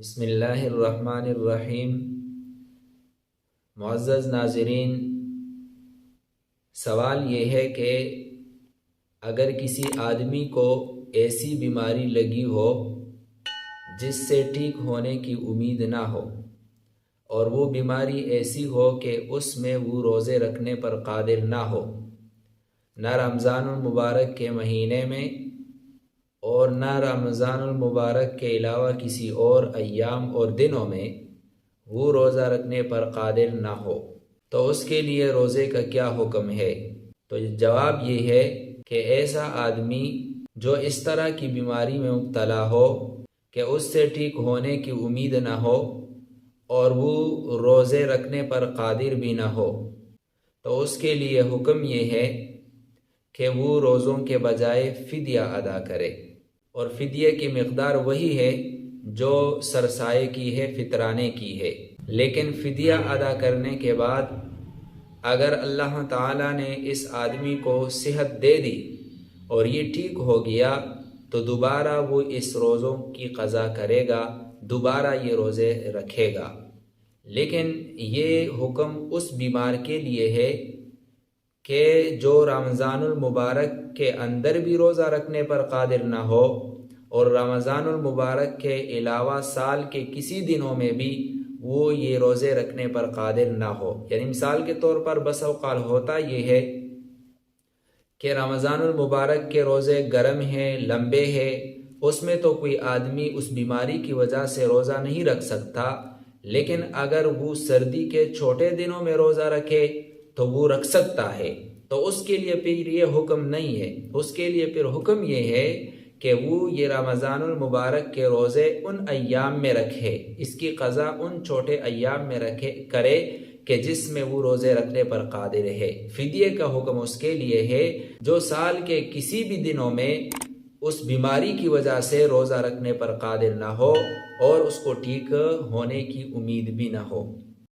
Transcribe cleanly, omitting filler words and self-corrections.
بسم اللہ الرحمن الرحیم۔ معزز ناظرین، سوال یہ ہے کہ اگر کسی آدمی کو ایسی بیماری لگی ہو جس سے ٹھیک ہونے کی امید نہ ہو، اور وہ بیماری ایسی ہو کہ اس میں وہ روزے رکھنے پر قادر نہ ہو، نہ رمضان المبارک کے مہینے میں اور نہ رمضان المبارک کے علاوہ کسی اور ایام اور دنوں میں وہ روزہ رکھنے پر قادر نہ ہو، تو اس کے لیے روزے کا کیا حکم ہے؟ تو جواب یہ ہے کہ ایسا آدمی جو اس طرح کی بیماری میں مبتلا ہو کہ اس سے ٹھیک ہونے کی امید نہ ہو اور وہ روزے رکھنے پر قادر بھی نہ ہو، تو اس کے لیے حکم یہ ہے کہ وہ روزوں کے بجائے فدیہ ادا کرے، اور فدیے کی مقدار وہی ہے جو سرسائے کی ہے، فطرانے کی ہے۔ لیکن فدیہ ادا کرنے کے بعد اگر اللہ تعالیٰ نے اس آدمی کو صحت دے دی اور یہ ٹھیک ہو گیا تو دوبارہ وہ اس روزوں کی قضا کرے گا، دوبارہ یہ روزے رکھے گا۔ لیکن یہ حکم اس بیمار کے لیے ہے کہ جو رمضان المبارک کے اندر بھی روزہ رکھنے پر قادر نہ ہو اور رمضان المبارک کے علاوہ سال کے کسی دنوں میں بھی وہ یہ روزے رکھنے پر قادر نہ ہو۔ یعنی مثال کے طور پر بس اوقات ہوتا یہ ہے کہ رمضان المبارک کے روزے گرم ہیں، لمبے ہیں، اس میں تو کوئی آدمی اس بیماری کی وجہ سے روزہ نہیں رکھ سکتا، لیکن اگر وہ سردی کے چھوٹے دنوں میں روزہ رکھے تو وہ رکھ سکتا ہے، تو اس کے لیے پھر یہ حکم نہیں ہے۔ اس کے لیے پھر حکم یہ ہے کہ وہ یہ رمضان المبارک کے روزے ان ایام میں رکھے، اس کی قضا ان چھوٹے ایام میں کرے کہ جس میں وہ روزے رکھنے پر قادر ہے۔ فدیے کا حکم اس کے لیے ہے جو سال کے کسی بھی دنوں میں اس بیماری کی وجہ سے روزہ رکھنے پر قادر نہ ہو اور اس کو ٹھیک ہونے کی امید بھی نہ ہو۔